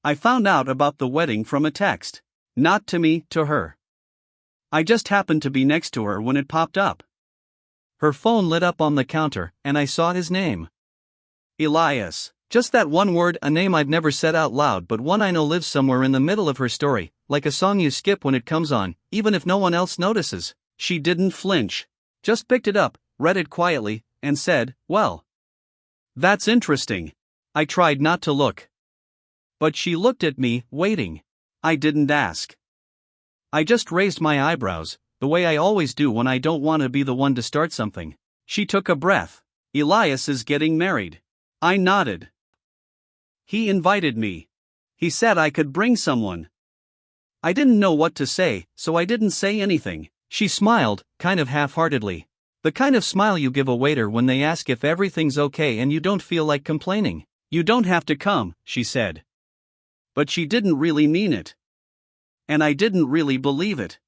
I found out about the wedding from a text. Not to me, to her. I just happened to be next to her when it popped up. Her phone lit up on the counter, and I saw his name. Elias. Just that one word, a name I'd never said out loud, but one I know lives somewhere in the middle of her story, like a song you skip when it comes on, even if no one else notices. She didn't flinch. Just picked it up, read it quietly, and said, "Well, that's interesting." I tried not to look. But she looked at me, waiting. I didn't ask. I just raised my eyebrows, the way I always do when I don't want to be the one to start something. She took a breath. "Elias is getting married." I nodded. "He invited me. He said I could bring someone." I didn't know what to say, so I didn't say anything. She smiled, kind of half-heartedly. The kind of smile you give a waiter when they ask if everything's okay and you don't feel like complaining. "You don't have to come," she said. But she didn't really mean it. And I didn't really believe it.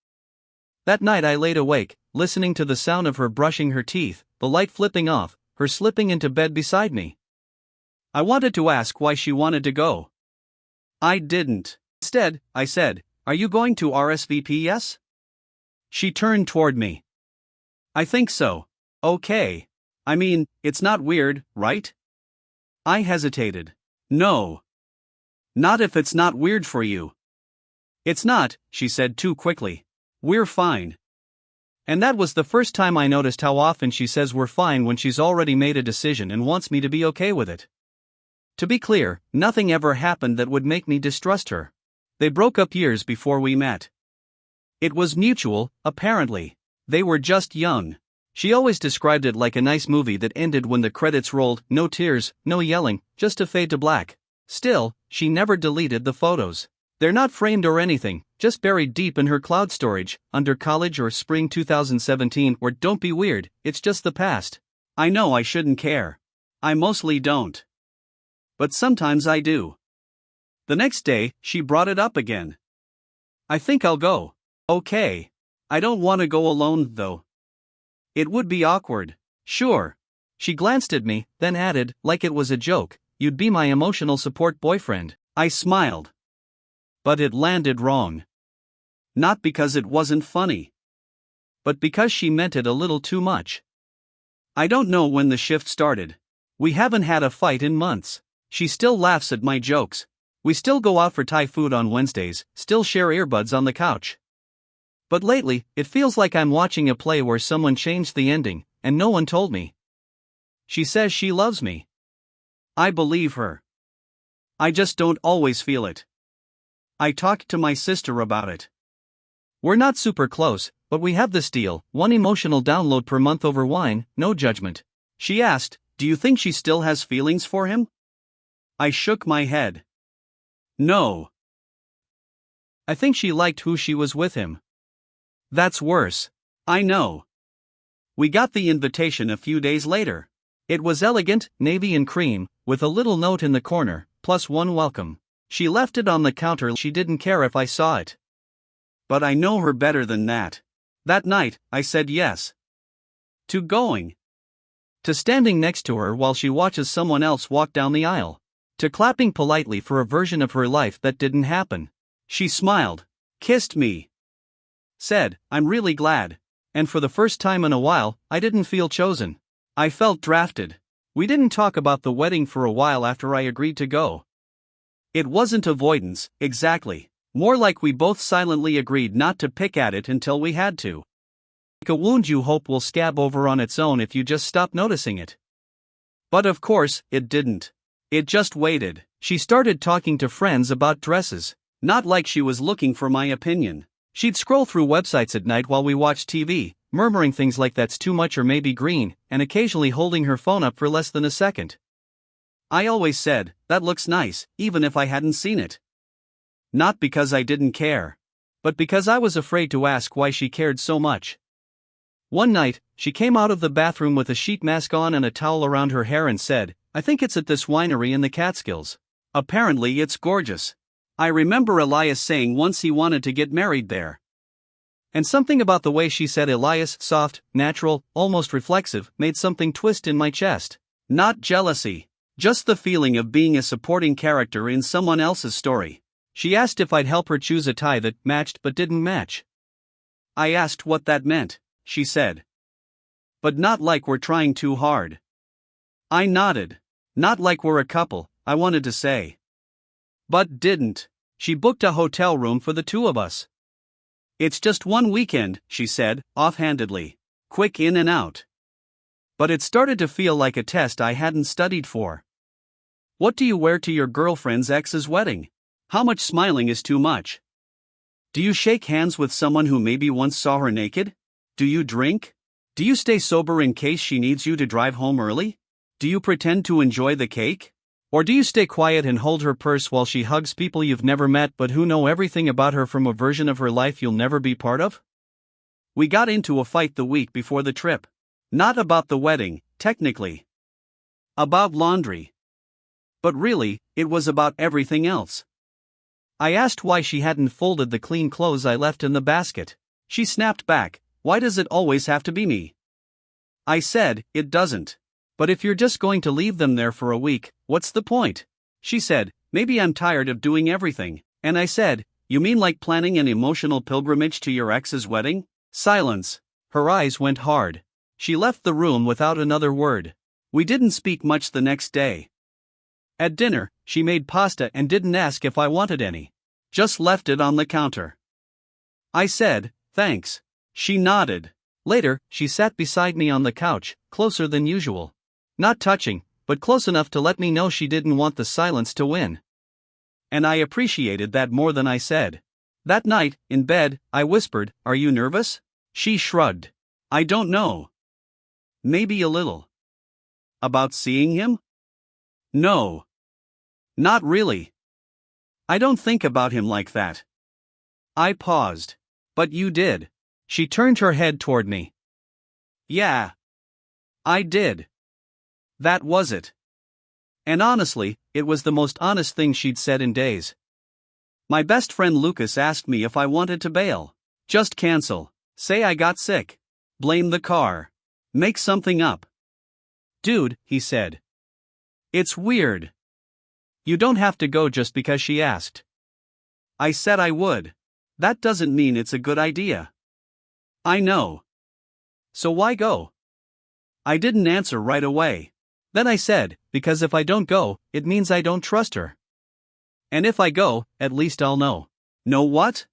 That night I laid awake, listening to the sound of her brushing her teeth, the light flipping off, her slipping into bed beside me. I wanted to ask why she wanted to go. I didn't. Instead, I said, "Are you going to RSVP?" She turned toward me. "I think so." "Okay. I mean, it's not weird, right?" I hesitated. "No. Not if it's not weird for you." "It's not," she said too quickly. "We're fine." And that was the first time I noticed how often she says we're fine when she's already made a decision and wants me to be okay with it. To be clear, nothing ever happened that would make me distrust her. They broke up years before we met. It was mutual, apparently. They were just young. She always described it like a nice movie that ended when the credits rolled, no tears, no yelling, just a fade to black. Still, she never deleted the photos. They're not framed or anything, just buried deep in her cloud storage, under college or spring 2017, or don't be weird, it's just the past. I know I shouldn't care. I mostly don't. But sometimes I do. The next day, she brought it up again. "I think I'll go." "Okay. I don't want to go alone, though." "It would be awkward." "Sure." She glanced at me, then added, like it was a joke, "You'd be my emotional support boyfriend." I smiled. But it landed wrong. Not because it wasn't funny, but because she meant it a little too much. I don't know when the shift started. We haven't had a fight in months. She still laughs at my jokes. We still go out for Thai food on Wednesdays, still share earbuds on the couch. But lately, it feels like I'm watching a play where someone changed the ending, and no one told me. She says she loves me. I believe her. I just don't always feel it. I talked to my sister about it. We're not super close, but we have this deal, one emotional download per month over wine, no judgment. She asked, "Do you think she still has feelings for him?" I shook my head. No. I think she liked who she was with him. That's worse. I know. We got the invitation a few days later. It was elegant, navy and cream, with a little note in the corner, plus one welcome. She left it on the counter. She didn't care if I saw it. But I know her better than that. That night, I said yes. To going. To standing next to her while she watches someone else walk down the aisle. To clapping politely for a version of her life that didn't happen. She smiled, kissed me, said, "I'm really glad." And for the first time in a while, I didn't feel chosen. I felt drafted. We didn't talk about the wedding for a while after I agreed to go. It wasn't avoidance, exactly. More like we both silently agreed not to pick at it until we had to. Like a wound you hope will scab over on its own if you just stop noticing it. But of course, it didn't. It just waited. She started talking to friends about dresses. Not like she was looking for my opinion. She'd scroll through websites at night while we watched TV, murmuring things like "that's too much" or "maybe green," and occasionally holding her phone up for less than a second. I always said, "That looks nice," even if I hadn't seen it. Not because I didn't care, but because I was afraid to ask why she cared so much. One night, she came out of the bathroom with a sheet mask on and a towel around her hair and said, "I think it's at this winery in the Catskills. Apparently it's gorgeous. I remember Elias saying once he wanted to get married there." And something about the way she said Elias, soft, natural, almost reflexive, made something twist in my chest. Not jealousy. Just the feeling of being a supporting character in someone else's story. She asked if I'd help her choose a tie that matched but didn't match. I asked what that meant, she said. But not like we're trying too hard. I nodded. Not like we're a couple, I wanted to say. But didn't. She booked a hotel room for the two of us. It's just one weekend, she said, offhandedly. Quick in and out. But it started to feel like a test I hadn't studied for. What do you wear to your girlfriend's ex's wedding? How much smiling is too much? Do you shake hands with someone who maybe once saw her naked? Do you drink? Do you stay sober in case she needs you to drive home early? Do you pretend to enjoy the cake? Or do you stay quiet and hold her purse while she hugs people you've never met but who know everything about her from a version of her life you'll never be part of? We got into a fight the week before the trip. Not about the wedding, technically. About laundry. But really, it was about everything else. I asked why she hadn't folded the clean clothes I left in the basket. She snapped back, "Why does it always have to be me?" I said, "It doesn't. But if you're just going to leave them there for a week, what's the point?" She said, "Maybe I'm tired of doing everything." And I said, "You mean like planning an emotional pilgrimage to your ex's wedding?" Silence. Her eyes went hard. She left the room without another word. We didn't speak much the next day. At dinner, she made pasta and didn't ask if I wanted any. Just left it on the counter. I said, "Thanks." She nodded. Later, she sat beside me on the couch, closer than usual. Not touching, but close enough to let me know she didn't want the silence to win. And I appreciated that more than I said. That night, in bed, I whispered, "Are you nervous?" She shrugged. "I don't know. Maybe a little." About seeing him? No. Not really. I don't think about him like that. I paused. But you did. She turned her head toward me. Yeah. I did. That was it. And honestly, it was the most honest thing she'd said in days. My best friend Lucas asked me if I wanted to bail. Just cancel. Say I got sick. Blame the car. Make something up. Dude, he said. It's weird. You don't have to go just because she asked. I said I would. That doesn't mean it's a good idea. I know. So why go? I didn't answer right away. Then I said, because if I don't go, it means I don't trust her. And if I go, at least I'll know. Know what?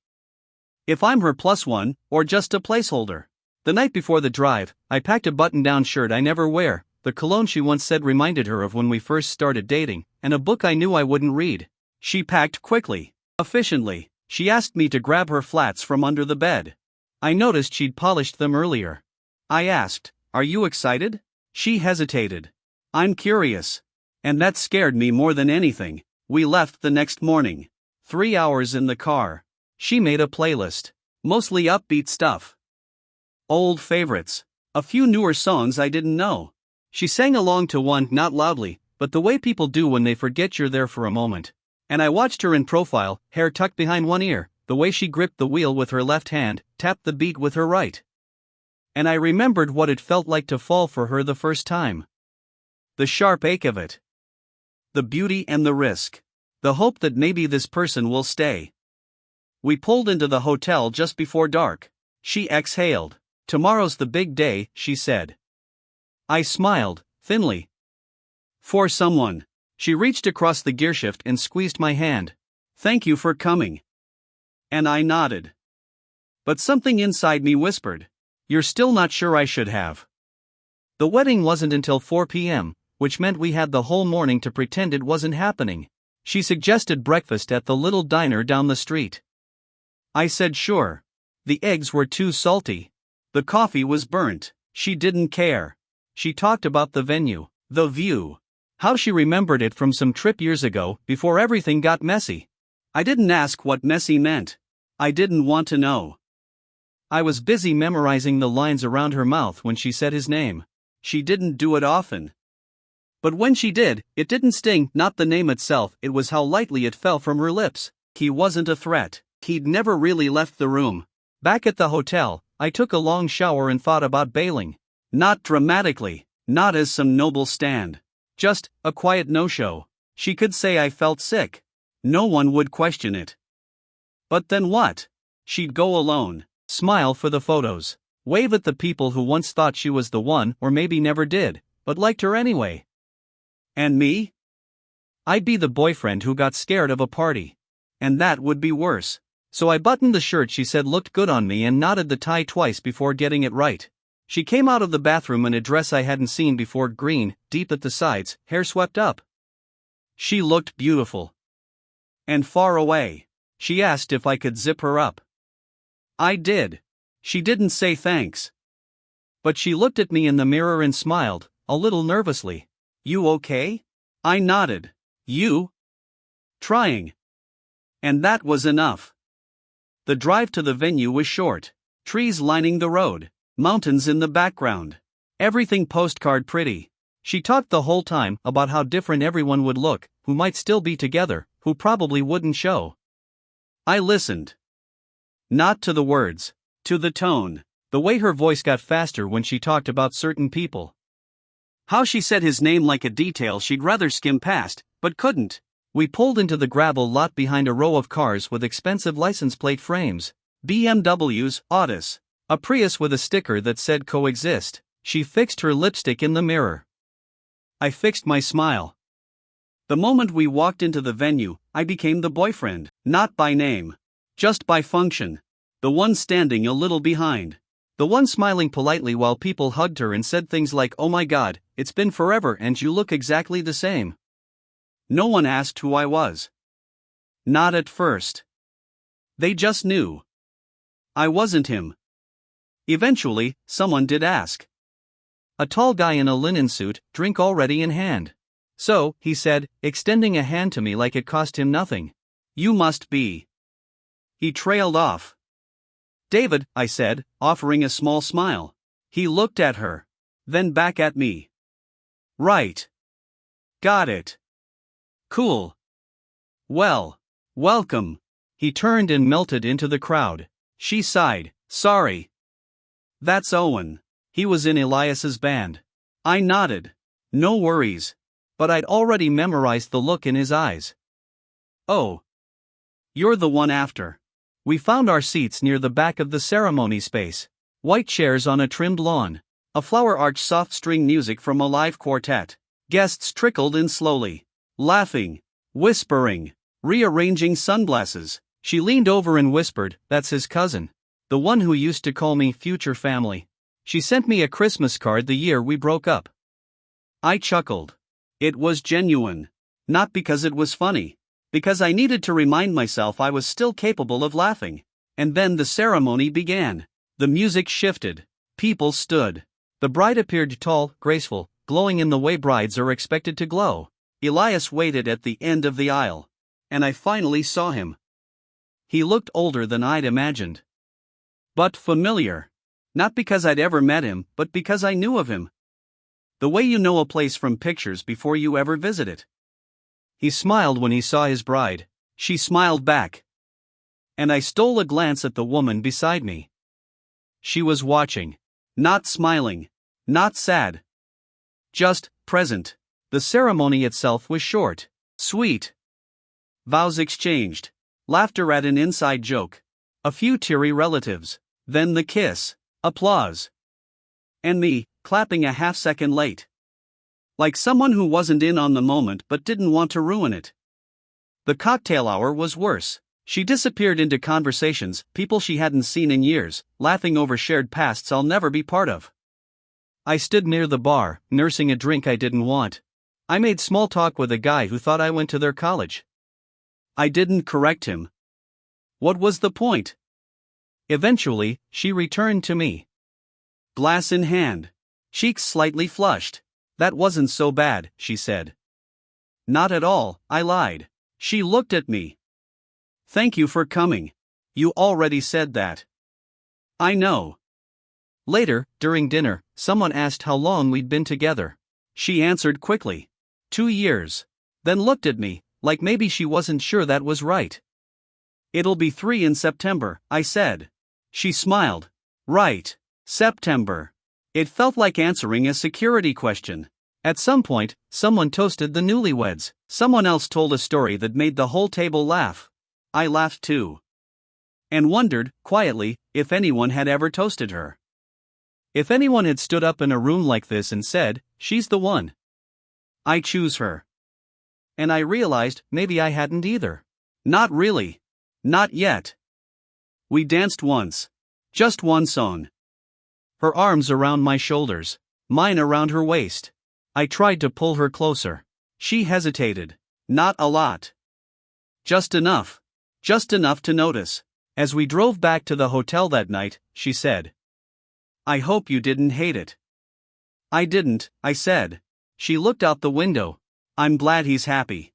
If I'm her plus one, or just a placeholder. The night before the drive, I packed a button-down shirt I never wear, the cologne she once said reminded her of when we first started dating, and a book I knew I wouldn't read. She packed quickly, efficiently. She asked me to grab her flats from under the bed. I noticed she'd polished them earlier. I asked, "Are you excited?" She hesitated. "I'm curious." And that scared me more than anything. We left the next morning. 3 hours in the car. She made a playlist. Mostly upbeat stuff. Old favorites. A few newer songs I didn't know. She sang along to one, not loudly, but the way people do when they forget you're there for a moment. And I watched her in profile, hair tucked behind one ear, the way she gripped the wheel with her left hand, tapped the beat with her right. And I remembered what it felt like to fall for her the first time. The sharp ache of it. The beauty and the risk. The hope that maybe this person will stay. We pulled into the hotel just before dark. She exhaled. "Tomorrow's the big day," she said. I smiled, thinly. "For someone." She reached across the gearshift and squeezed my hand. "Thank you for coming." And I nodded. But something inside me whispered, "You're still not sure I should have." The wedding wasn't until 4 p.m., which meant we had the whole morning to pretend it wasn't happening. She suggested breakfast at the little diner down the street. I said sure. The eggs were too salty. The coffee was burnt. She didn't care. She talked about the venue, the view. How she remembered it from some trip years ago, before everything got messy. I didn't ask what messy meant. I didn't want to know. I was busy memorizing the lines around her mouth when she said his name. She didn't do it often. But when she did, it didn't sting, not the name itself, it was how lightly it fell from her lips. He wasn't a threat. He'd never really left the room. Back at the hotel, I took a long shower and thought about bailing. Not dramatically, not as some noble stand. Just a quiet no-show. She could say I felt sick. No one would question it. But then what? She'd go alone, smile for the photos, wave at the people who once thought she was the one or maybe never did, but liked her anyway. And me? I'd be the boyfriend who got scared of a party. And that would be worse. So I buttoned the shirt she said looked good on me and knotted the tie twice before getting it right. She came out of the bathroom in a dress I hadn't seen before, green, deep at the sides, hair swept up. She looked beautiful. And far away. She asked if I could zip her up. I did. She didn't say thanks. But she looked at me in the mirror and smiled, a little nervously. You okay? I nodded. You? Trying. And that was enough. The drive to the venue was short. Trees lining the road. Mountains in the background. Everything postcard pretty. She talked the whole time about how different everyone would look, who might still be together, who probably wouldn't show. I listened. Not to the words, to the tone, the way her voice got faster when she talked about certain people. How she said his name like a detail she'd rather skim past, but couldn't. We pulled into the gravel lot behind a row of cars with expensive license plate frames. BMWs, Audis. A Prius with a sticker that said coexist. She fixed her lipstick in the mirror. I fixed my smile. The moment we walked into the venue, I became the boyfriend, not by name. Just by function. The one standing a little behind. The one smiling politely while people hugged her and said things like, "Oh my God, it's been forever and you look exactly the same." No one asked who I was. Not at first. They just knew. I wasn't him. Eventually, someone did ask. A tall guy in a linen suit, drink already in hand. So, he said, extending a hand to me like it cost him nothing. You must be. He trailed off. David, I said, offering a small smile. He looked at her. Then back at me. Right. Got it. Cool. Well, welcome. He turned and melted into the crowd. She sighed, sorry. That's Owen. He was in Elias's band. I nodded. No worries. But I'd already memorized the look in his eyes. Oh. You're the one after. We found our seats near the back of the ceremony space. White chairs on a trimmed lawn. A flower arch, soft string music from a live quartet. Guests trickled in slowly. Laughing. Whispering. Rearranging sunglasses. She leaned over and whispered, "That's his cousin. The one who used to call me future family. She sent me a Christmas card the year we broke up." I chuckled. It was genuine. Not because it was funny. Because I needed to remind myself I was still capable of laughing. And then the ceremony began. The music shifted. People stood. The bride appeared tall, graceful, glowing in the way brides are expected to glow. Elias waited at the end of the aisle. And I finally saw him. He looked older than I'd imagined. But familiar. Not because I'd ever met him, but because I knew of him. The way you know a place from pictures before you ever visit it. He smiled when he saw his bride. She smiled back. And I stole a glance at the woman beside me. She was watching. Not smiling. Not sad. Just present. The ceremony itself was short. Sweet. Vows exchanged. Laughter at an inside joke. A few teary relatives. Then the kiss. Applause. And me, clapping a half-second late. Like someone who wasn't in on the moment but didn't want to ruin it. The cocktail hour was worse. She disappeared into conversations, people she hadn't seen in years, laughing over shared pasts I'll never be part of. I stood near the bar, nursing a drink I didn't want. I made small talk with a guy who thought I went to their college. I didn't correct him. What was the point? Eventually, she returned to me. Glass in hand. Cheeks slightly flushed. "That wasn't so bad," she said. "Not at all," I lied. She looked at me. "Thank you for coming. You already said that." "I know." Later, during dinner, someone asked how long we'd been together. She answered quickly. 2 years. Then looked at me, like maybe she wasn't sure that was right. "It'll be 3 in September," I said. She smiled. "Right. September." It felt like answering a security question. At some point, someone toasted the newlyweds. Someone else told a story that made the whole table laugh. I laughed too. And wondered, quietly, if anyone had ever toasted her. If anyone had stood up in a room like this and said, "She's the one. I choose her." And I realized maybe I hadn't either. Not really. Not yet. We danced once. Just one song. Her arms around my shoulders, mine around her waist. I tried to pull her closer. She hesitated. Not a lot. Just enough. Just enough to notice. As we drove back to the hotel that night, she said, "I hope you didn't hate it." "I didn't," I said. She looked out the window. "I'm glad he's happy."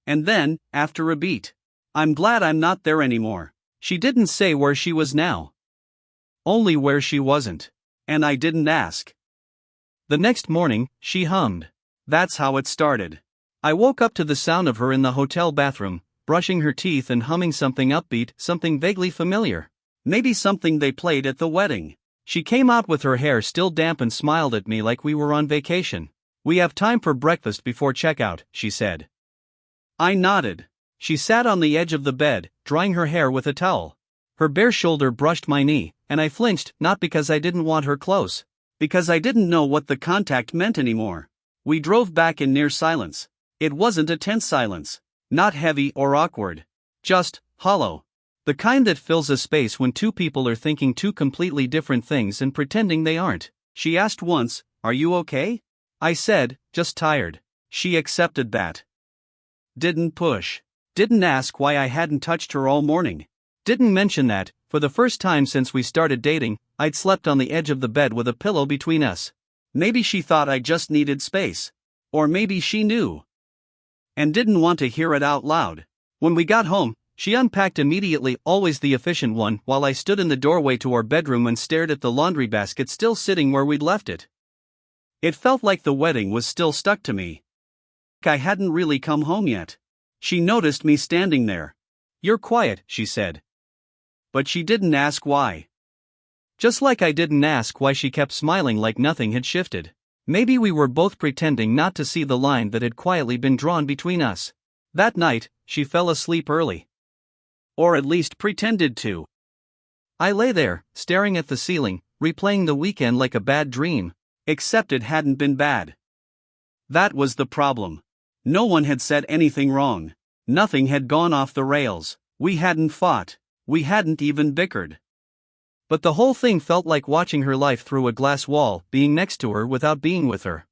And then, after a beat, "I'm glad I'm not there anymore." She didn't say where she was now. Only where she wasn't. And I didn't ask. The next morning, she hummed. That's how it started. I woke up to the sound of her in the hotel bathroom, brushing her teeth and humming something upbeat, something vaguely familiar. Maybe something they played at the wedding. She came out with her hair still damp and smiled at me like we were on vacation. "We have time for breakfast before checkout," she said. I nodded. She sat on the edge of the bed, drying her hair with a towel. Her bare shoulder brushed my knee, and I flinched, not because I didn't want her close. Because I didn't know what the contact meant anymore. We drove back in near silence. It wasn't a tense silence. Not heavy or awkward. Just hollow. The kind that fills a space when two people are thinking two completely different things and pretending they aren't. She asked once, "Are you okay?" I said, "Just tired." She accepted that. Didn't push. Didn't ask why I hadn't touched her all morning. Didn't mention that, for the first time since we started dating, I'd slept on the edge of the bed with a pillow between us. Maybe she thought I just needed space. Or maybe she knew. And didn't want to hear it out loud. When we got home, she unpacked immediately, always the efficient one, while I stood in the doorway to our bedroom and stared at the laundry basket still sitting where we'd left it. It felt like the wedding was still stuck to me. I hadn't really come home yet. She noticed me standing there. "You're quiet," she said. But she didn't ask why. Just like I didn't ask why she kept smiling like nothing had shifted. Maybe we were both pretending not to see the line that had quietly been drawn between us. That night, she fell asleep early. Or at least pretended to. I lay there, staring at the ceiling, replaying the weekend like a bad dream. Except it hadn't been bad. That was the problem. No one had said anything wrong. Nothing had gone off the rails. We hadn't fought. We hadn't even bickered. But the whole thing felt like watching her life through a glass wall, being next to her without being with her.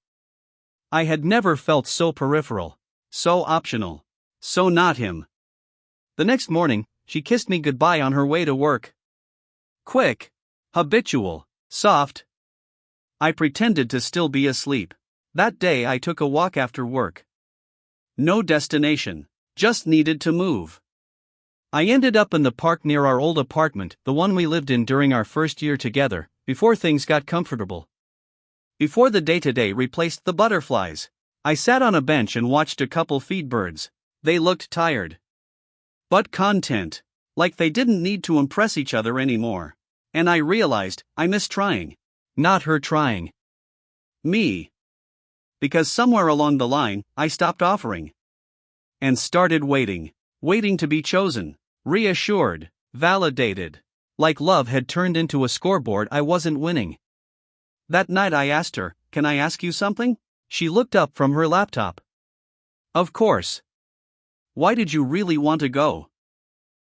I had never felt so peripheral. So optional. So not him. The next morning, she kissed me goodbye on her way to work. Quick. Habitual. Soft. I pretended to still be asleep. That day I took a walk after work. No destination. Just needed to move. I ended up in the park near our old apartment, the one we lived in during our first year together, before things got comfortable. Before the day-to-day replaced the butterflies. I sat on a bench and watched a couple feed birds. They looked tired. But content. Like they didn't need to impress each other anymore. And I realized, I missed trying. Not her trying. Me. Because somewhere along the line, I stopped offering. And started waiting. Waiting to be chosen. Reassured. Validated. Like love had turned into a scoreboard I wasn't winning. That night I asked her, "Can I ask you something?" She looked up from her laptop. "Of course." "Why did you really want to go?"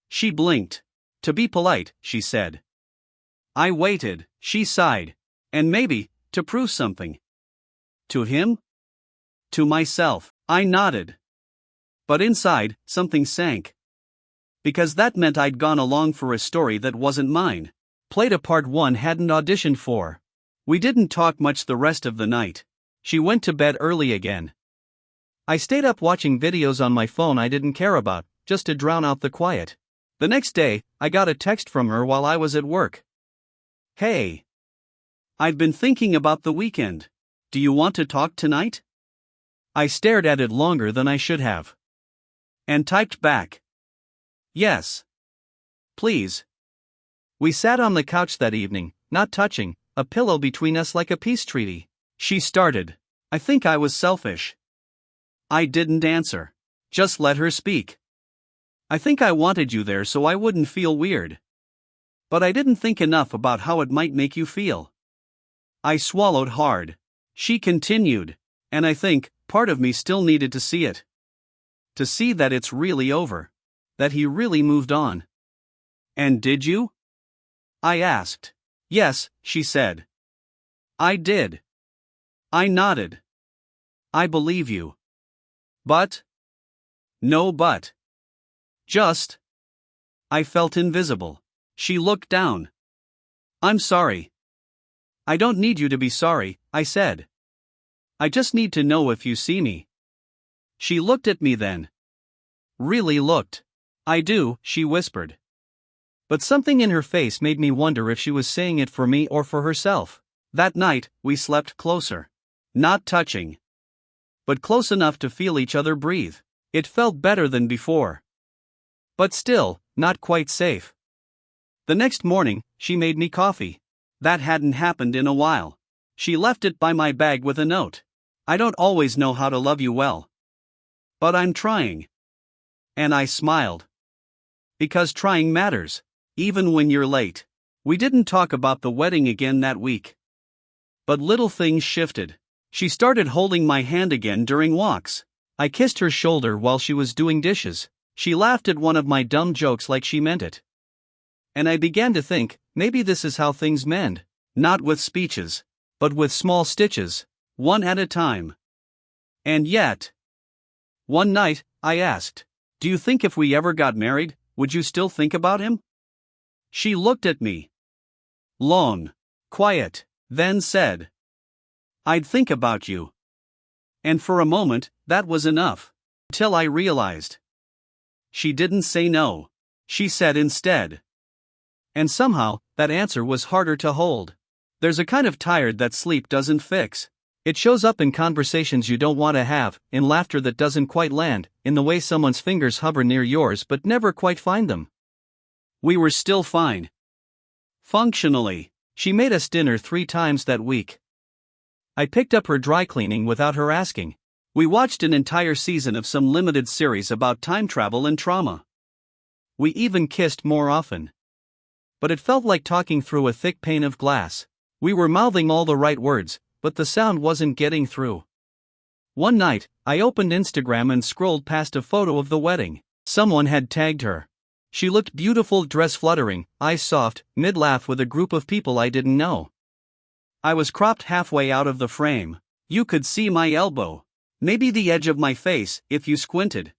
She blinked. "To be polite," she said. I waited. She sighed. "And maybe, to prove something." "To him?" "To myself." I nodded. But inside, something sank. Because that meant I'd gone along for a story that wasn't mine. Played a part one hadn't auditioned for. We didn't talk much the rest of the night. She went to bed early again. I stayed up watching videos on my phone I didn't care about, just to drown out the quiet. The next day, I got a text from her while I was at work. "Hey. I've been thinking about the weekend. Do you want to talk tonight?" I stared at it longer than I should have. And typed back. "Yes. Please." We sat on the couch that evening, not touching, a pillow between us like a peace treaty. She started. I think I was selfish. I didn't answer. Just let her speak. I think I wanted you there so I wouldn't feel weird. But I didn't think enough about how it might make you feel. I swallowed hard. She continued, and I think part of me still needed to see it. To see that it's really over. That he really moved on. And did you? I asked. Yes, she said. I did. I nodded. I believe you. But? No but. Just. I felt invisible. She looked down. I'm sorry. I don't need you to be sorry, I said. I just need to know if you see me. She looked at me then. Really looked. I do, she whispered. But something in her face made me wonder if she was saying it for me or for herself. That night, we slept closer. Not touching. But close enough to feel each other breathe. It felt better than before. But still, not quite safe. The next morning, she made me coffee. That hadn't happened in a while. She left it by my bag with a note. I don't always know how to love you well. But I'm trying. And I smiled. Because trying matters, even when you're late. We didn't talk about the wedding again that week. But little things shifted. She started holding my hand again during walks. I kissed her shoulder while she was doing dishes. She laughed at one of my dumb jokes like she meant it. And I began to think, maybe this is how things mend. Not with speeches, but with small stitches, one at a time. And yet, one night, I asked, do you think if we ever got married, would you still think about him? She looked at me. Long, quiet, then said, I'd think about you. And for a moment, that was enough. Till I realized. She didn't say no. She said instead. And somehow, that answer was harder to hold. There's a kind of tired that sleep doesn't fix. It shows up in conversations you don't want to have, in laughter that doesn't quite land, in the way someone's fingers hover near yours but never quite find them. We were still fine. Functionally, she made us dinner 3 times that week. I picked up her dry cleaning without her asking. We watched an entire season of some limited series about time travel and trauma. We even kissed more often. But it felt like talking through a thick pane of glass. We were mouthing all the right words, but the sound wasn't getting through. One night, I opened Instagram and scrolled past a photo of the wedding. Someone had tagged her. She looked beautiful, dress fluttering, eyes soft, mid-laugh with a group of people I didn't know. I was cropped halfway out of the frame. You could see my elbow. Maybe the edge of my face, if you squinted.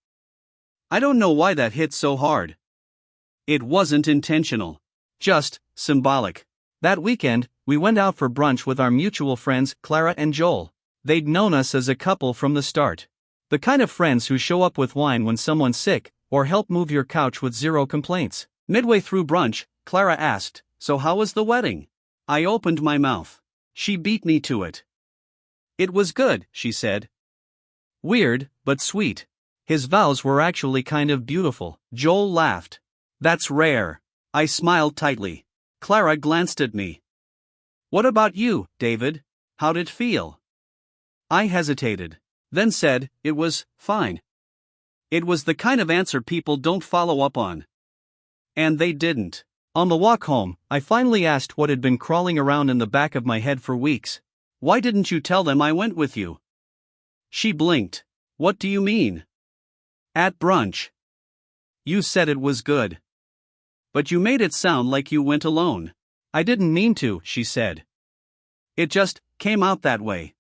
I don't know why that hit so hard. It wasn't intentional. Just symbolic. That weekend, we went out for brunch with our mutual friends, Clara and Joel. They'd known us as a couple from the start. The kind of friends who show up with wine when someone's sick, or help move your couch with 0 complaints. Midway through brunch, Clara asked, "So how was the wedding?" I opened my mouth. She beat me to it. "It was good," she said. "Weird, but sweet. His vows were actually kind of beautiful." Joel laughed. "That's rare." I smiled tightly. Clara glanced at me. "What about you, David? How'd it feel?" I hesitated, then said, "It was fine." It was the kind of answer people don't follow up on. And they didn't. On the walk home, I finally asked what had been crawling around in the back of my head for weeks. "Why didn't you tell them I went with you?" She blinked. "What do you mean?" "At brunch. You said it was good. But you made it sound like you went alone." "I didn't mean to," she said. "It just came out that way."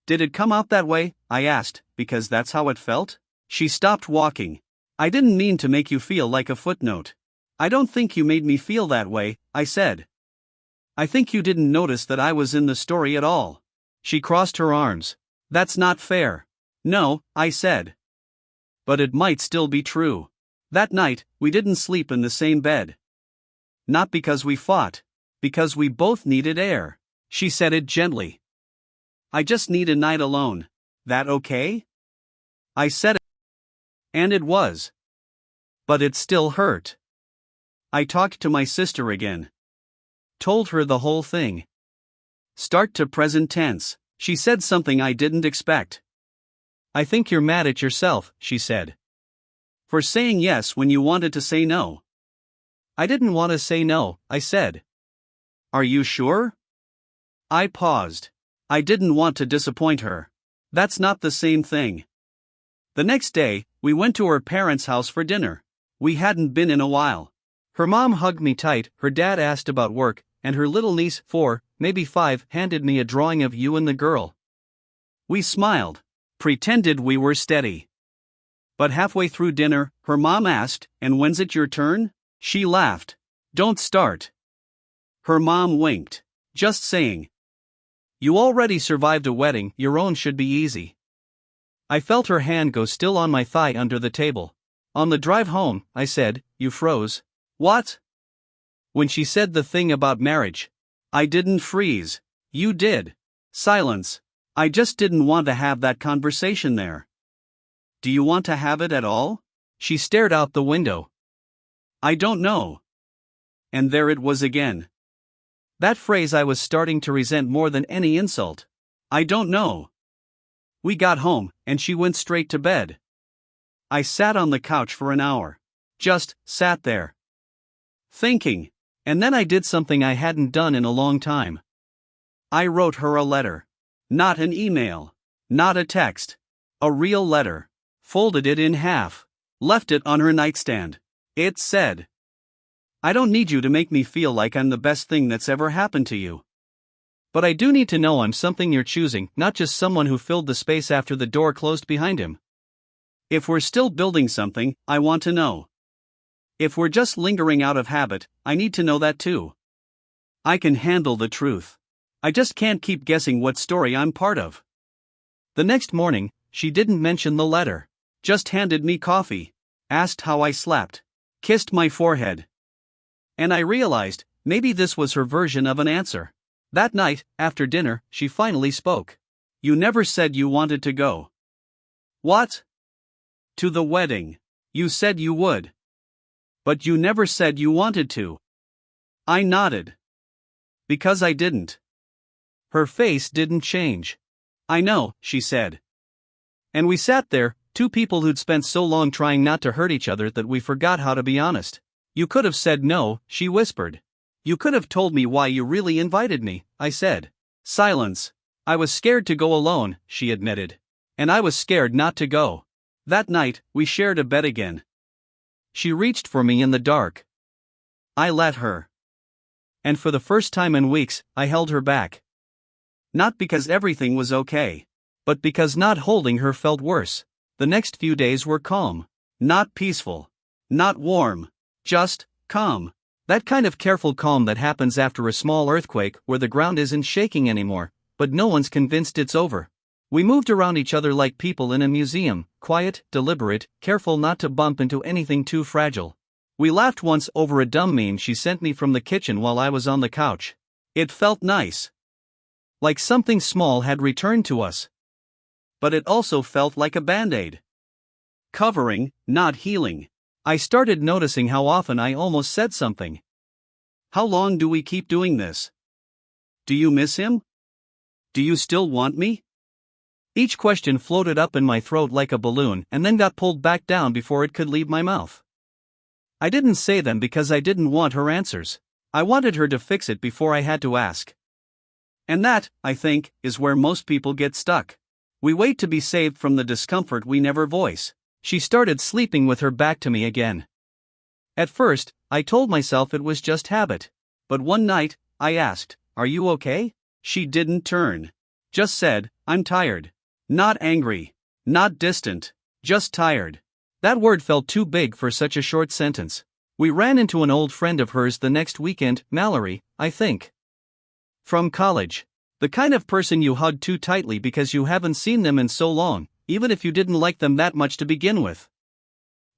"Did it come out that way?" I asked, "because that's how it felt?" She stopped walking. "I didn't mean to make you feel like a footnote." "I don't think you made me feel that way," I said. "I think you didn't notice that I was in the story at all." She crossed her arms. "That's not fair." "No," I said. "But it might still be true." That night, we didn't sleep in the same bed. Not because we fought. Because we both needed air. She said it gently. "I just need a night alone. That okay?" I said it. And it was. But it still hurt. I talked to my sister again. Told her the whole thing. Start to present tense, She said something I didn't expect. I think you're mad at yourself, she said. For saying yes when you wanted to say no. I didn't want to say no, I said. Are you sure? I paused. I didn't want to disappoint her. That's not the same thing. The next day, we went to her parents' house for dinner. We hadn't been in a while. Her mom hugged me tight, her dad asked about work, and her little niece, 4, maybe 5, handed me a drawing of you and the girl. We smiled, pretended we were steady. But halfway through dinner, her mom asked, "And when's it your turn?" She laughed. "Don't start." Her mom winked. "Just saying. You already survived a wedding, your own should be easy." I felt her hand go still on my thigh under the table. On the drive home, I said, "You froze." "What?" When she said the thing about marriage. I didn't freeze. You did. Silence. I just didn't want to have that conversation there. Do you want to have it at all? She stared out the window. I don't know. And there it was again. That phrase I was starting to resent more than any insult. I don't know. We got home, and she went straight to bed. I sat on the couch for an hour. Just sat there. Thinking. And then I did something I hadn't done in a long time. I wrote her a letter. Not an email. Not a text. A real letter. Folded it in half. Left it on her nightstand. It said, "I don't need you to make me feel like I'm the best thing that's ever happened to you. But I do need to know I'm something you're choosing, not just someone who filled the space after the door closed behind him. If we're still building something, I want to know. If we're just lingering out of habit, I need to know that too. I can handle the truth. I just can't keep guessing what story I'm part of." The next morning, she didn't mention the letter. Just handed me coffee. Asked how I slept. Kissed my forehead. And I realized, maybe this was her version of an answer. That night, after dinner, she finally spoke. "You never said you wanted to go." "What?" "To the wedding. You said you would. But you never said you wanted to." I nodded. "Because I didn't." Her face didn't change. "I know," she said. And we sat there, two people who'd spent so long trying not to hurt each other that we forgot how to be honest. "You could have said no," she whispered. "You could have told me why you really invited me," I said. Silence. "I was scared to go alone," she admitted. And I was scared not to go. That night, we shared a bed again. She reached for me in the dark. I let her. And for the first time in weeks, I held her back. Not because everything was okay, but because not holding her felt worse. The next few days were calm. Not peaceful. Not warm. Just calm. That kind of careful calm that happens after a small earthquake where the ground isn't shaking anymore, but no one's convinced it's over. We moved around each other like people in a museum, quiet, deliberate, careful not to bump into anything too fragile. We laughed once over a dumb meme she sent me from the kitchen while I was on the couch. It felt nice. Like something small had returned to us. But it also felt like a band-aid. Covering, not healing. I started noticing how often I almost said something. "How long do we keep doing this? Do you miss him? Do you still want me?" Each question floated up in my throat like a balloon and then got pulled back down before it could leave my mouth. I didn't say them because I didn't want her answers. I wanted her to fix it before I had to ask. And that, I think, is where most people get stuck. We wait to be saved from the discomfort we never voice. She started sleeping with her back to me again. At first, I told myself it was just habit. But one night, I asked, "Are you okay?" She didn't turn. Just said, "I'm tired." Not angry. Not distant. Just tired. That word felt too big for such a short sentence. We ran into an old friend of hers the next weekend, Mallory, I think. From college. The kind of person you hug too tightly because you haven't seen them in so long, even if you didn't like them that much to begin with.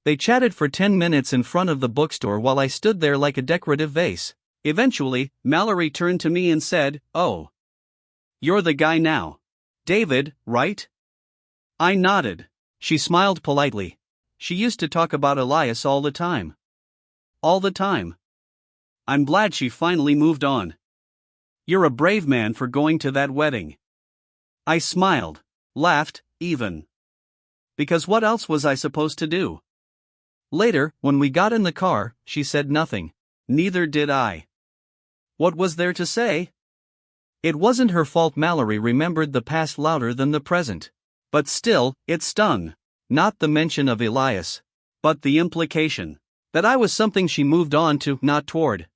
They chatted for 10 minutes in front of the bookstore while I stood there like a decorative vase. Eventually, Mallory turned to me and said, "Oh. You're the guy now. David, right?" I nodded. She smiled politely. She used to talk about Elias all the time. All the time. I'm glad she finally moved on. You're a brave man for going to that wedding. I smiled, laughed, even. Because what else was I supposed to do? Later, when we got in the car, she said nothing. Neither did I. What was there to say? It wasn't her fault Mallory remembered the past louder than the present. But still, it stung. Not the mention of Elias, but the implication that I was something she moved on to, not toward.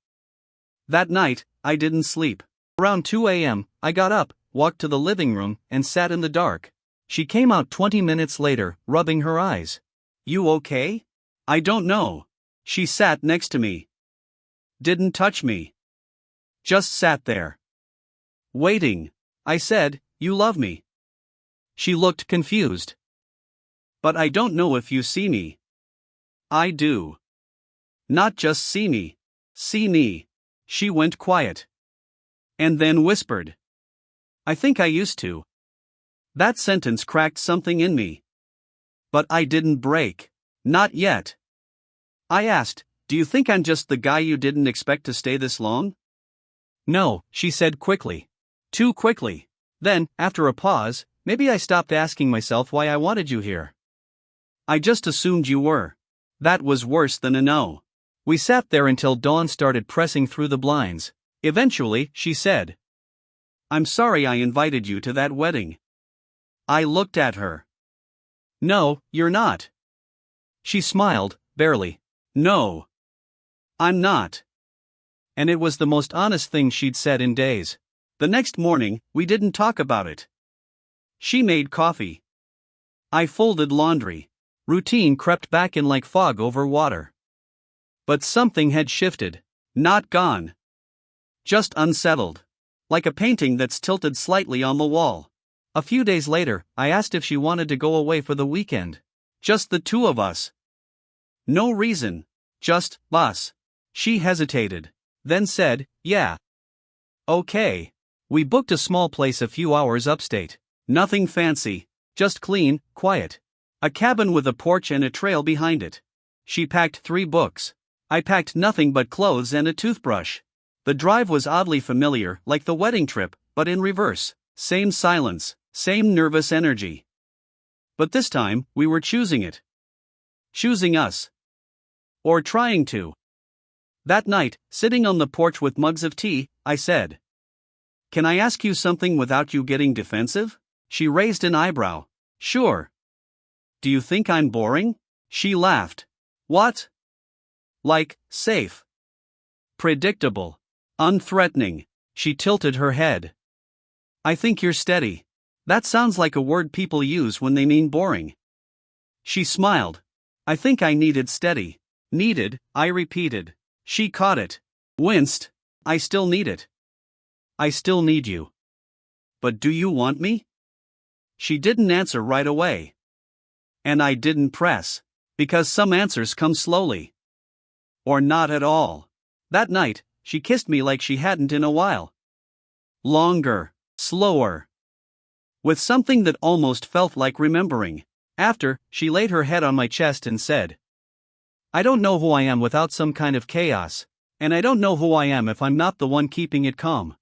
That night, I didn't sleep. Around 2 a.m., I got up, walked to the living room, and sat in the dark. She came out 20 minutes later, rubbing her eyes. You okay? I don't know. She sat next to me. Didn't touch me. Just sat there. Waiting. I said, you love me. She looked confused. But I don't know if you see me. I do. Not just see me. See me. She went quiet. And then whispered. I think I used to. That sentence cracked something in me. But I didn't break. Not yet. I asked, do you think I'm just the guy you didn't expect to stay this long? No, she said quickly. Too quickly. Then, after a pause, maybe I stopped asking myself why I wanted you here. I just assumed you were. That was worse than a no. We sat there until dawn started pressing through the blinds. Eventually, she said, I'm sorry I invited you to that wedding. I looked at her. No, you're not. She smiled, barely. No. I'm not. And it was the most honest thing she'd said in days. The next morning, we didn't talk about it. She made coffee. I folded laundry. Routine crept back in like fog over water. But something had shifted. Not gone. Just unsettled. Like a painting that's tilted slightly on the wall. A few days later, I asked if she wanted to go away for the weekend. Just the two of us. No reason. Just us. She hesitated. Then said, yeah. Okay. We booked a small place a few hours upstate. Nothing fancy. Just clean, quiet. A cabin with a porch and a trail behind it. She packed 3 books. I packed nothing but clothes and a toothbrush. The drive was oddly familiar, like the wedding trip, but in reverse. Same silence, same nervous energy. But this time, we were choosing it. Choosing us. Or trying to. That night, sitting on the porch with mugs of tea, I said, can I ask you something without you getting defensive? She raised an eyebrow. Sure. Do you think I'm boring? She laughed. What? Like, safe. Predictable. Unthreatening. She tilted her head. I think you're steady. That sounds like a word people use when they mean boring. She smiled. I think I needed steady. Needed, I repeated. She caught it. Winced. I still need it. I still need you. But do you want me? She didn't answer right away. And I didn't press. Because some answers come slowly. Or not at all. That night, she kissed me like she hadn't in a while. Longer. Slower. With something that almost felt like remembering. After, she laid her head on my chest and said, I don't know who I am without some kind of chaos, and I don't know who I am if I'm not the one keeping it calm.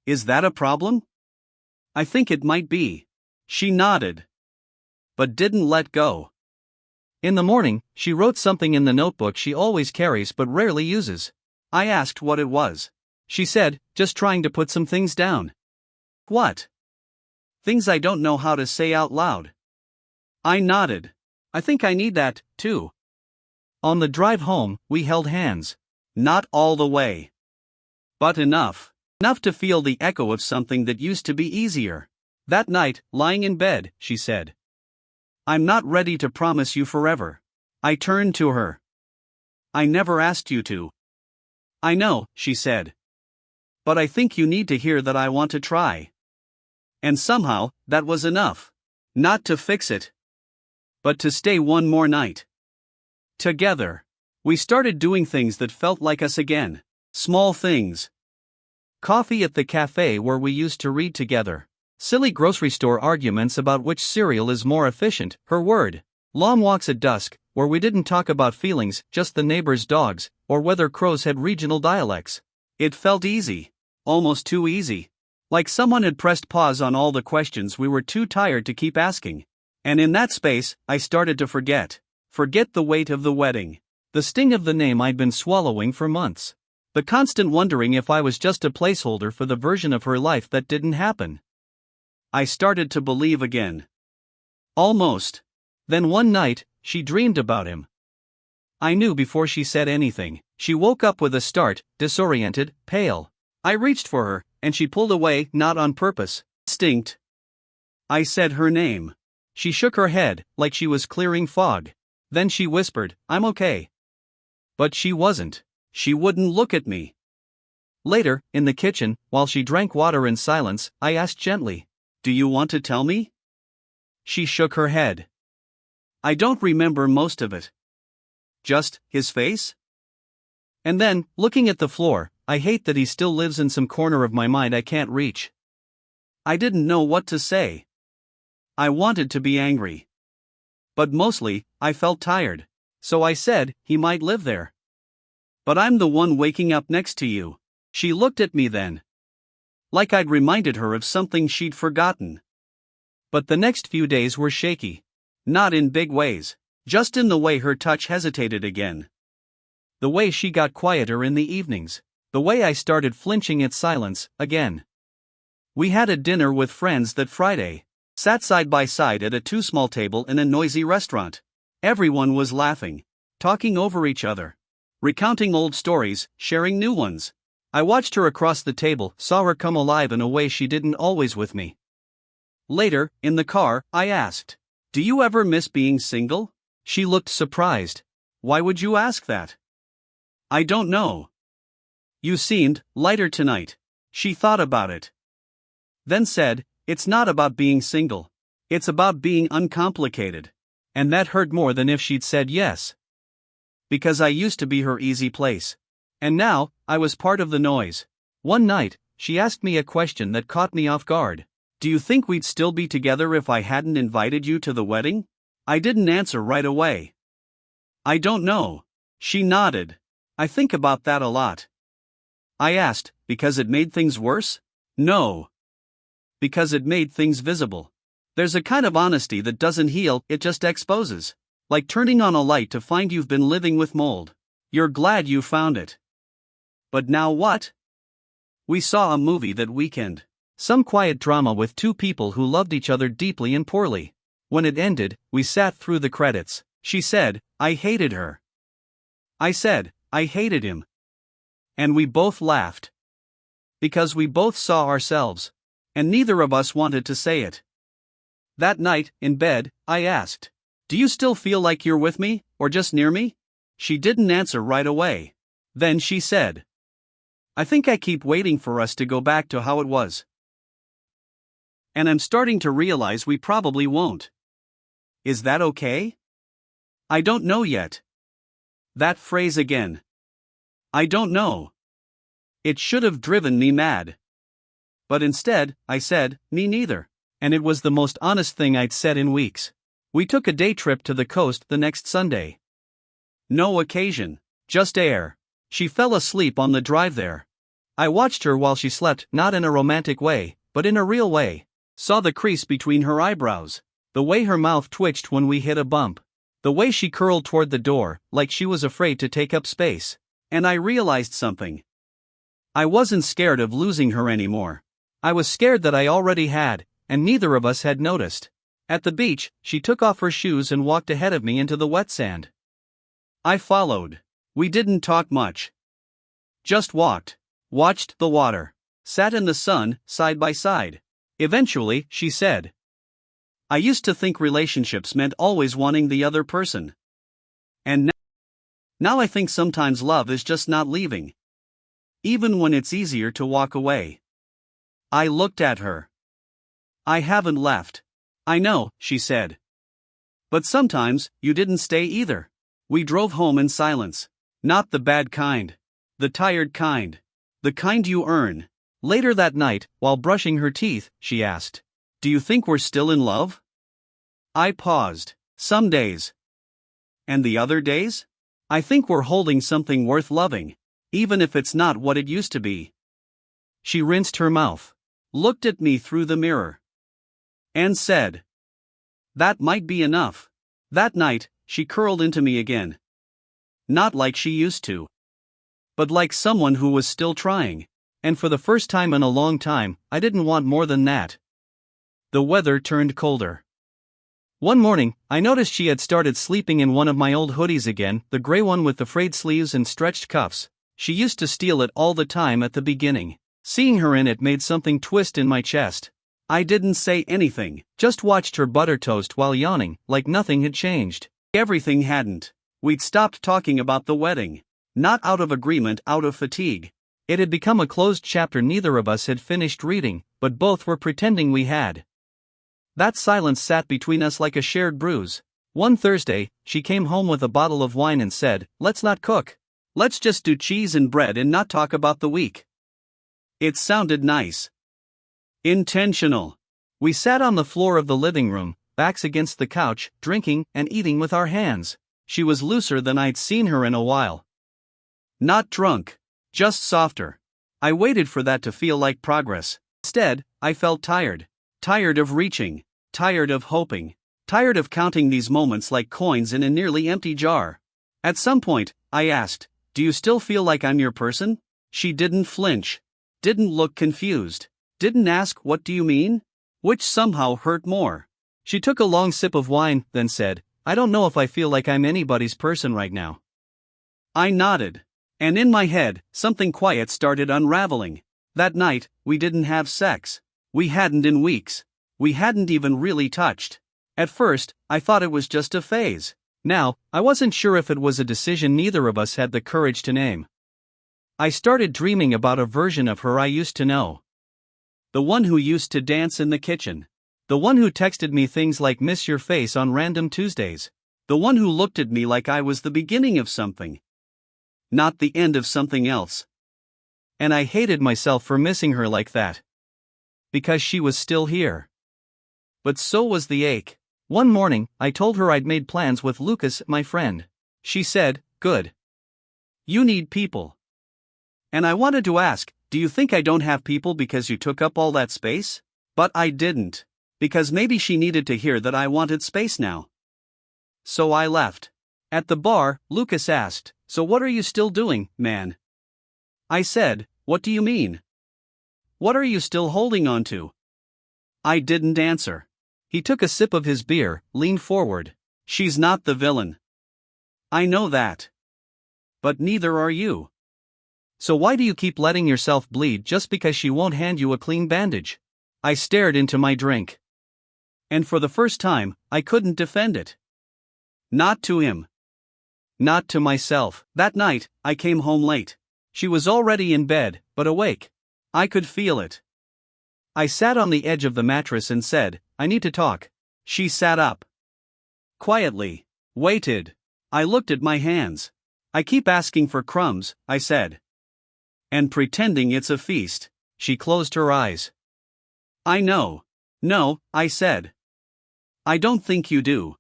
Is that a problem? I think it might be. She nodded. But didn't let go. In the morning, she wrote something in the notebook she always carries but rarely uses. I asked what it was. She said, just trying to put some things down. What? Things I don't know how to say out loud. I nodded. I think I need that, too. On the drive home, we held hands. Not all the way. But enough. Enough to feel the echo of something that used to be easier. That night, lying in bed, she said, I'm not ready to promise you forever. I turned to her. I never asked you to. I know, she said. But I think you need to hear that I want to try. And somehow, that was enough. Not to fix it. But to stay one more night. Together. We started doing things that felt like us again. Small things. Coffee at the cafe where we used to read together. Silly grocery store arguments about which cereal is more efficient, her word. Long walks at dusk, where we didn't talk about feelings, just the neighbor's dogs, or whether crows had regional dialects. It felt easy. Almost too easy. Like someone had pressed pause on all the questions we were too tired to keep asking. And in that space, I started to forget. Forget the weight of the wedding. The sting of the name I'd been swallowing for months. The constant wondering if I was just a placeholder for the version of her life that didn't happen. I started to believe again. Almost. Then one night, she dreamed about him. I knew before she said anything. She woke up with a start, disoriented, pale. I reached for her, and she pulled away, not on purpose. Instinct. I said her name. She shook her head, like she was clearing fog. Then she whispered, "I'm okay." But she wasn't. She wouldn't look at me. Later, in the kitchen, while she drank water in silence, I asked gently, "Do you want to tell me?" She shook her head. "I don't remember most of it." "Just his face?" And then, looking at the floor, "I hate that he still lives in some corner of my mind I can't reach." I didn't know what to say. I wanted to be angry. But mostly, I felt tired. So I said, "He might live there." "But I'm the one waking up next to you." She looked at me then. Like I'd reminded her of something she'd forgotten. But the next few days were shaky. Not in big ways. Just in the way her touch hesitated again. The way she got quieter in the evenings. The way I started flinching at silence, again. We had a dinner with friends that Friday. Sat side by side at a too small table in a noisy restaurant. Everyone was laughing. Talking over each other. Recounting old stories, sharing new ones. I watched her across the table, saw her come alive in a way she didn't always with me. Later, in the car, I asked, "Do you ever miss being single?" She looked surprised. "Why would you ask that?" "I don't know. You seemed lighter tonight." She thought about it. Then said, "It's not about being single. It's about being uncomplicated." And that hurt more than if she'd said yes. Because I used to be her easy place. And now, I was part of the noise. One night, she asked me a question that caught me off guard. "Do you think we'd still be together if I hadn't invited you to the wedding?" I didn't answer right away. "I don't know." She nodded. "I think about that a lot." I asked, "Because it made things worse?" "No. Because it made things visible. There's a kind of honesty that doesn't heal, it just exposes. Like turning on a light to find you've been living with mold. You're glad you found it. But now what?" We saw a movie that weekend. Some quiet drama with two people who loved each other deeply and poorly. When it ended, we sat through the credits. She said, "I hated her." I said, "I hated him." And we both laughed. Because we both saw ourselves. And neither of us wanted to say it. That night, in bed, I asked, "Do you still feel like you're with me, or just near me?" She didn't answer right away. Then she said, "I think I keep waiting for us to go back to how it was. And I'm starting to realize we probably won't. Is that okay?" "I don't know yet." That phrase again. I don't know. It should have driven me mad. But instead, I said, "Me neither." And it was the most honest thing I'd said in weeks. We took a day trip to the coast the next Sunday. No occasion, just air. She fell asleep on the drive there. I watched her while she slept, not in a romantic way, but in a real way. Saw the crease between her eyebrows. The way her mouth twitched when we hit a bump. The way she curled toward the door, like she was afraid to take up space. And I realized something. I wasn't scared of losing her anymore. I was scared that I already had, and neither of us had noticed. At the beach, she took off her shoes and walked ahead of me into the wet sand. I followed. We didn't talk much. Just walked. Watched the water. Sat in the sun, side by side. Eventually, she said, "I used to think relationships meant always wanting the other person. And now I think sometimes love is just not leaving. Even when it's easier to walk away." I looked at her. "I haven't left." "I know," she said. "But sometimes, you didn't stay either." We drove home in silence. Not the bad kind. The tired kind. The kind you earn. Later that night, while brushing her teeth, she asked, "Do you think we're still in love?" I paused. "Some days." "And the other days?" "I think we're holding something worth loving. Even if it's not what it used to be." She rinsed her mouth. looked at me through the mirror, and said, "That might be enough." That night, she curled into me again. Not like she used to, but like someone who was still trying. And for the first time in a long time, I didn't want more than that. The weather turned colder. One morning, I noticed she had started sleeping in one of my old hoodies again, the gray one with the frayed sleeves and stretched cuffs. She used to steal it all the time at the beginning. Seeing her in it made something twist in my chest. I didn't say anything, just watched her butter toast while yawning, like nothing had changed. Everything hadn't. We'd stopped talking about the wedding. Not out of agreement, out of fatigue. It had become a closed chapter neither of us had finished reading, but both were pretending we had. That silence sat between us like a shared bruise. One Thursday, she came home with a bottle of wine and said, "Let's not cook. Let's just do cheese and bread and not talk about the week." It sounded nice. Intentional. We sat on the floor of the living room, backs against the couch, drinking and eating with our hands. She was looser than I'd seen her in a while. Not drunk, just softer. I waited for that to feel like progress. Instead, I felt tired. Tired of reaching. Tired of hoping. Tired of counting these moments like coins in a nearly empty jar. At some point, I asked, "Do you still feel like I'm your person?" She didn't flinch. Didn't look confused. Didn't ask, "What do you mean?" Which somehow hurt more. She took a long sip of wine, then said, "I don't know if I feel like I'm anybody's person right now." I nodded. And in my head, something quiet started unraveling. That night, we didn't have sex. We hadn't in weeks. We hadn't even really touched. At first, I thought it was just a phase. Now, I wasn't sure if it was a decision neither of us had the courage to name. I started dreaming about a version of her I used to know. The one who used to dance in the kitchen. The one who texted me things like "miss your face" on random Tuesdays. The one who looked at me like I was the beginning of something, not the end of something else. And I hated myself for missing her like that. Because she was still here. But so was the ache. One morning, I told her I'd made plans with Lucas, my friend. She said, "Good. You need people." And I wanted to ask, "Do you think I don't have people because you took up all that space?" But I didn't. Because maybe she needed to hear that I wanted space now. So I left. At the bar, Lucas asked, "So what are you still doing, man?" I said, "What do you mean? What are you still holding on to?" I didn't answer. He took a sip of his beer, leaned forward. "She's not the villain. I know that. But neither are you. So why do you keep letting yourself bleed just because she won't hand you a clean bandage?" I stared into my drink. And for the first time, I couldn't defend it. Not to him. Not to myself. That night, I came home late. She was already in bed, but awake. I could feel it. I sat on the edge of the mattress and said, "I need to talk." She sat up. Quietly. Waited. I looked at my hands. "I keep asking for crumbs," I said. "And pretending it's a feast." She closed her eyes. "I know. No," I said. "I don't think you do."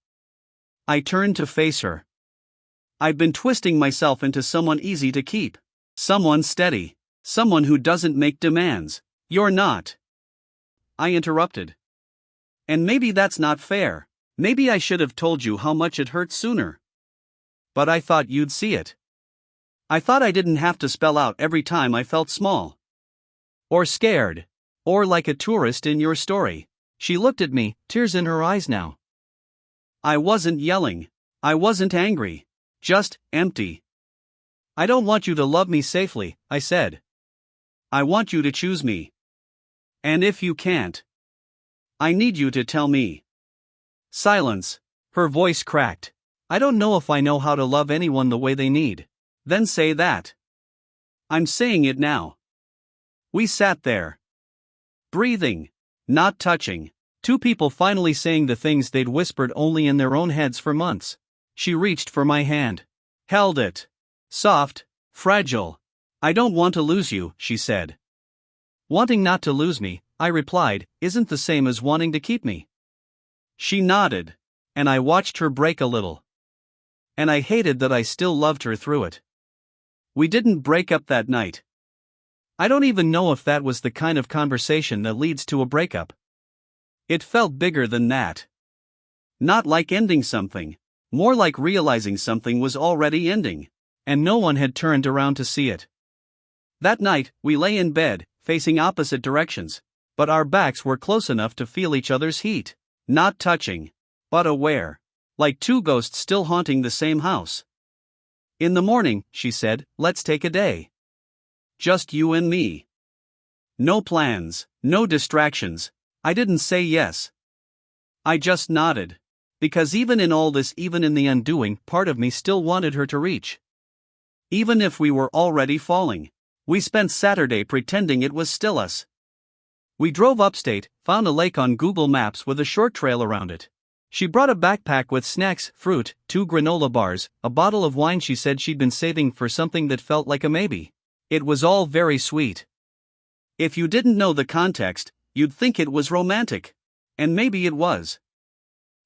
I turned to face her. I've been twisting myself into someone easy to keep. Someone steady. Someone who doesn't make demands. You're not. I interrupted. And maybe that's not fair. Maybe I should have told you how much it hurt sooner. But I thought you'd see it. I thought I didn't have to spell out every time I felt small. Or scared. Or like a tourist in your story. She looked at me, tears in her eyes now. I wasn't yelling. I wasn't angry. Just empty. "I don't want you to love me safely," I said. "I want you to choose me. And if you can't, I need you to tell me." Silence. Her voice cracked. "I don't know if I know how to love anyone the way they need." Then say that. I'm saying it now. We sat there. Breathing. Not touching. Two people finally saying the things they'd whispered only in their own heads for months. She reached for my hand. Held it. Soft. Fragile. "I don't want to lose you," she said. Wanting not to lose me, I replied, isn't the same as wanting to keep me. She nodded. And I watched her break a little. And I hated that I still loved her through it. We didn't break up that night. I don't even know if that was the kind of conversation that leads to a breakup. It felt bigger than that. Not like ending something, more like realizing something was already ending, and no one had turned around to see it. That night, we lay in bed, facing opposite directions, but our backs were close enough to feel each other's heat, not touching, but aware, like two ghosts still haunting the same house. In the morning, she said, let's take a day. Just you and me. No plans, no distractions. I didn't say yes. I just nodded. Because even in all this, even in the undoing, part of me still wanted her to reach. Even if we were already falling. We spent Saturday pretending it was still us. We drove upstate, found a lake on Google Maps with a short trail around it. She brought a backpack with snacks, fruit, 2 granola bars, a bottle of wine she said she'd been saving for something that felt like a maybe. It was all very sweet. If you didn't know the context, you'd think it was romantic. And maybe it was.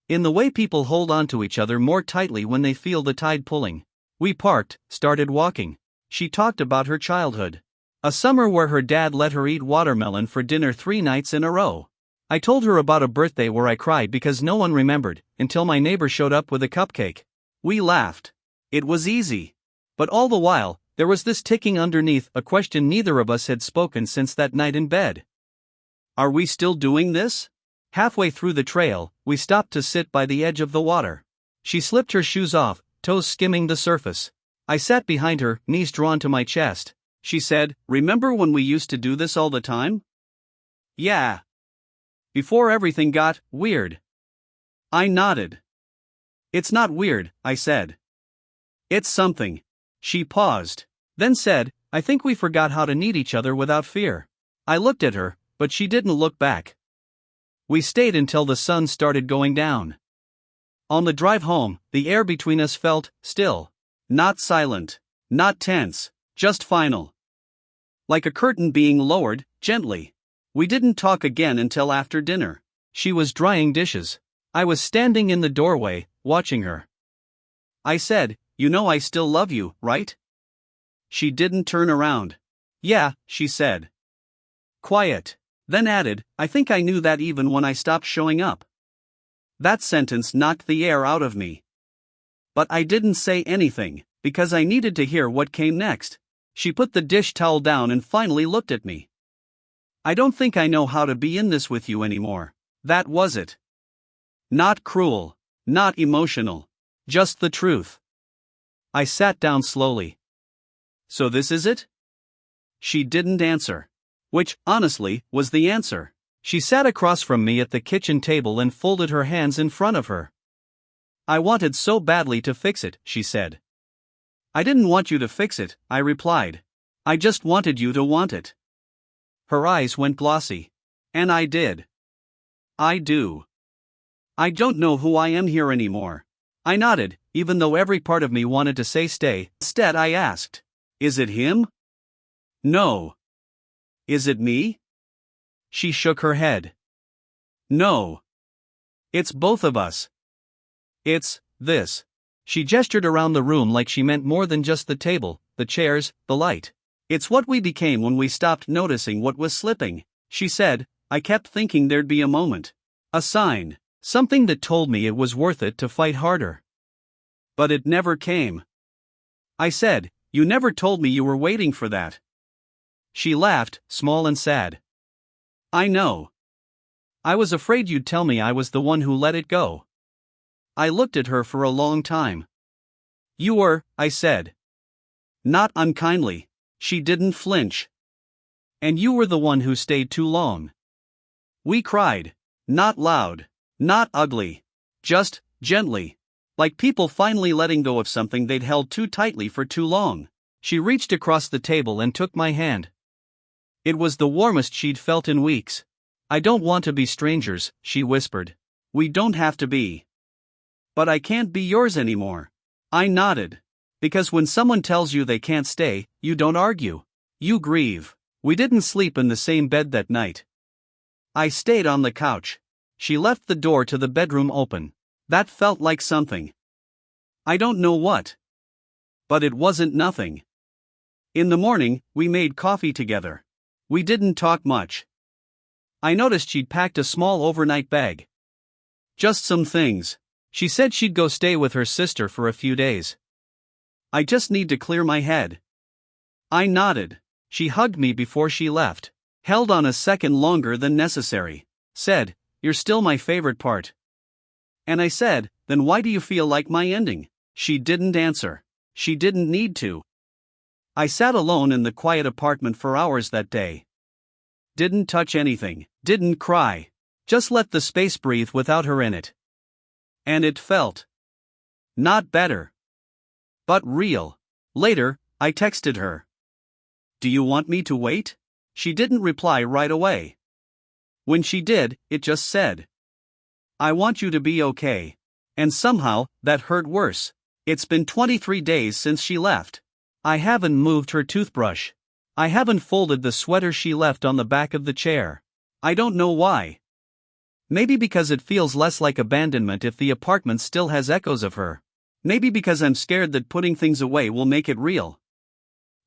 In the way people hold on to each other more tightly when they feel the tide pulling. We parked, started walking. She talked about her childhood. A summer where her dad let her eat watermelon for dinner 3 nights in a row. I told her about a birthday where I cried because no one remembered, until my neighbor showed up with a cupcake. We laughed. It was easy. But all the while, there was this ticking underneath, a question neither of us had spoken since that night in bed. Are we still doing this? Halfway through the trail, we stopped to sit by the edge of the water. She slipped her shoes off, toes skimming the surface. I sat behind her, knees drawn to my chest. She said, remember when we used to do this all the time? Yeah. Before everything got weird. I nodded. It's not weird, I said. It's something. She paused, then said, I think we forgot how to need each other without fear. I looked at her, but she didn't look back. We stayed until the sun started going down. On the drive home, the air between us felt still. Not silent, not tense, just final. Like a curtain being lowered, gently. We didn't talk again until after dinner. She was drying dishes. I was standing in the doorway, watching her. I said, you know I still love you, right? She didn't turn around. Yeah, she said. Quiet. Then added, I think I knew that even when I stopped showing up. That sentence knocked the air out of me. But I didn't say anything, because I needed to hear what came next. She put the dish towel down and finally looked at me. I don't think I know how to be in this with you anymore. That was it. Not cruel, not emotional, just the truth. I sat down slowly. So this is it? She didn't answer. Which, honestly, was the answer. She sat across from me at the kitchen table and folded her hands in front of her. I wanted so badly to fix it, she said. I didn't want you to fix it, I replied. I just wanted you to want it. Her eyes went glossy. And I did. I do. I don't know who I am here anymore. I nodded, even though every part of me wanted to say stay. Instead I asked, is it him? No. Is it me? She shook her head. No. It's both of us. It's this. She gestured around the room like she meant more than just the table, the chairs, the light. It's what we became when we stopped noticing what was slipping, she said. I kept thinking there'd be a moment. A sign. Something that told me it was worth it to fight harder. But it never came. I said, you never told me you were waiting for that. She laughed, small and sad. I know. I was afraid you'd tell me I was the one who let it go. I looked at her for a long time. You were, I said. Not unkindly. She didn't flinch. And you were the one who stayed too long. We cried. Not loud. Not ugly. Just, gently. Like people finally letting go of something they'd held too tightly for too long. She reached across the table and took my hand. It was the warmest she'd felt in weeks. I don't want to be strangers, she whispered. We don't have to be. But I can't be yours anymore. I nodded. Because when someone tells you they can't stay, you don't argue. You grieve. We didn't sleep in the same bed that night. I stayed on the couch. She left the door to the bedroom open. That felt like something. I don't know what. But it wasn't nothing. In the morning, we made coffee together. We didn't talk much. I noticed she'd packed a small overnight bag. Just some things. She said she'd go stay with her sister for a few days. I just need to clear my head. I nodded. She hugged me before she left, held on a second longer than necessary, said, "You're still my favorite part." And I said, "Then why do you feel like my ending?" She didn't answer. She didn't need to. I sat alone in the quiet apartment for hours that day. Didn't touch anything, didn't cry. Just let the space breathe without her in it. And it felt not better, but real. Later, I texted her. "Do you want me to wait?" She didn't reply right away. When she did, it just said, "I want you to be okay." And somehow, that hurt worse. It's been 23 days since she left. I haven't moved her toothbrush. I haven't folded the sweater she left on the back of the chair. I don't know why. Maybe because it feels less like abandonment if the apartment still has echoes of her. Maybe because I'm scared that putting things away will make it real.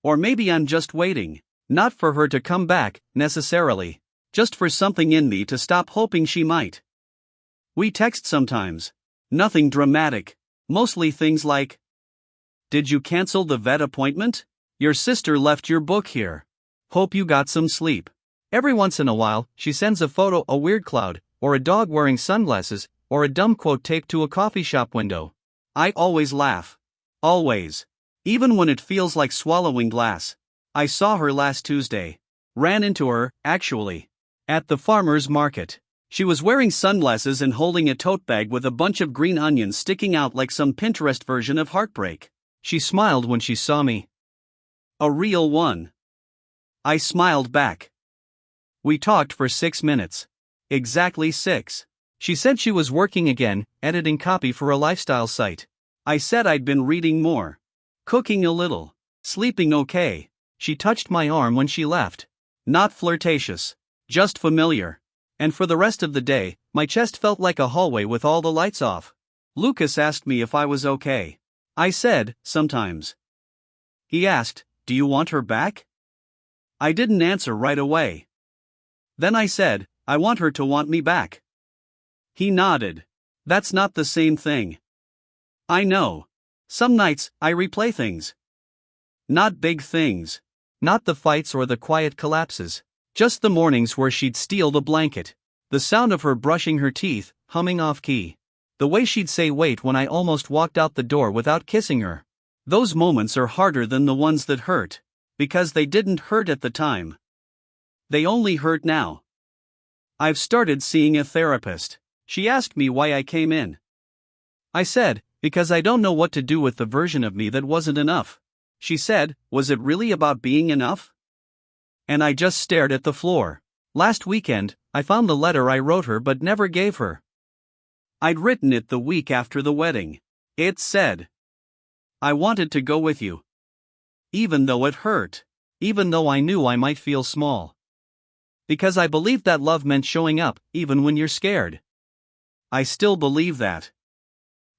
Or maybe I'm just waiting, not for her to come back, necessarily, just for something in me to stop hoping she might. We text sometimes. Nothing dramatic. Mostly things like, "Did you cancel the vet appointment? Your sister left your book here. Hope you got some sleep." Every once in a while, she sends a photo, a weird cloud, or a dog wearing sunglasses, or a dumb quote taped to a coffee shop window. I always laugh. Always. Even when it feels like swallowing glass. I saw her last Tuesday. Ran into her, actually. At the farmer's market. She was wearing sunglasses and holding a tote bag with a bunch of green onions sticking out like some Pinterest version of heartbreak. She smiled when she saw me. A real one. I smiled back. We talked for 6 minutes. Exactly 6. She said she was working again, editing copy for a lifestyle site. I said I'd been reading more. Cooking a little. Sleeping okay. She touched my arm when she left. Not flirtatious. Just familiar. And for the rest of the day, my chest felt like a hallway with all the lights off. Lucas asked me if I was okay. I said, sometimes. He asked, "Do you want her back?" I didn't answer right away. Then I said, "I want her to want me back." He nodded. "That's not the same thing." I know. Some nights, I replay things. Not big things. Not the fights or the quiet collapses. Just the mornings where she'd steal the blanket. The sound of her brushing her teeth, humming off key. The way she'd say wait when I almost walked out the door without kissing her. Those moments are harder than the ones that hurt. Because they didn't hurt at the time. They only hurt now. I've started seeing a therapist. She asked me why I came in. I said, because I don't know what to do with the version of me that wasn't enough. She said, was it really about being enough? And I just stared at the floor. Last weekend, I found the letter I wrote her but never gave her. I'd written it the week after the wedding. It said, "I wanted to go with you. Even though it hurt. Even though I knew I might feel small. Because I believed that love meant showing up, even when you're scared. I still believe that.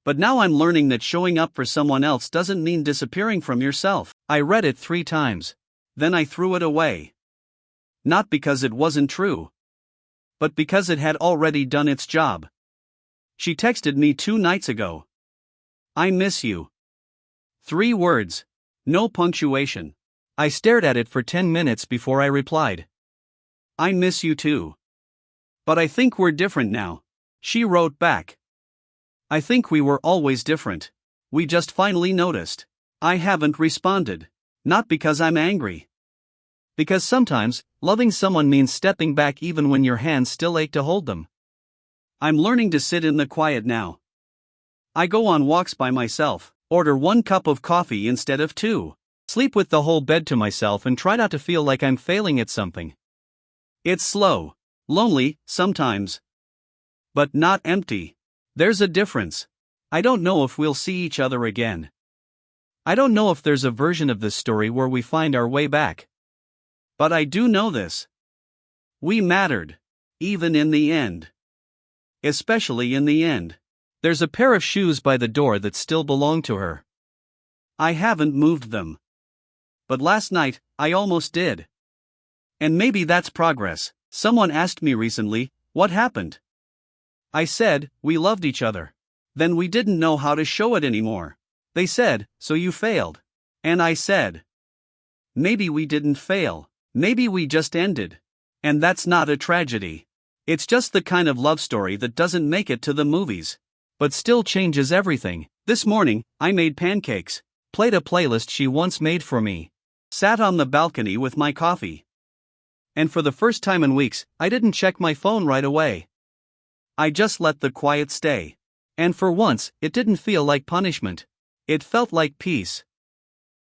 But now I'm learning that showing up for someone else doesn't mean disappearing from yourself." I read it 3 times. Then I threw it away. Not because it wasn't true. But because it had already done its job. She texted me 2 nights ago. "I miss you." 3 words. No punctuation. I stared at it for 10 minutes before I replied. "I miss you too. But I think we're different now." She wrote back. "I think we were always different. We just finally noticed." I haven't responded. Not because I'm angry. Because sometimes, loving someone means stepping back even when your hands still ache to hold them. I'm learning to sit in the quiet now. I go on walks by myself, order 1 cup of coffee instead of 2, sleep with the whole bed to myself and try not to feel like I'm failing at something. It's slow, lonely, sometimes. But not empty. There's a difference. I don't know if we'll see each other again. I don't know if there's a version of this story where we find our way back. But I do know this. We mattered. Even in the end. Especially in the end. There's a pair of shoes by the door that still belong to her. I haven't moved them. but last night, I almost did. And maybe that's progress. Someone asked me recently, what happened? I said, we loved each other. Then we didn't know how to show it anymore. They said, so you failed. And I said, maybe we didn't fail. Maybe we just ended. And that's not a tragedy. It's just the kind of love story that doesn't make it to the movies, but still changes everything. This morning, I made pancakes, played a playlist she once made for me, sat on the balcony with my coffee. And for the first time in weeks, I didn't check my phone right away. I just let the quiet stay. And for once, it didn't feel like punishment. It felt like peace.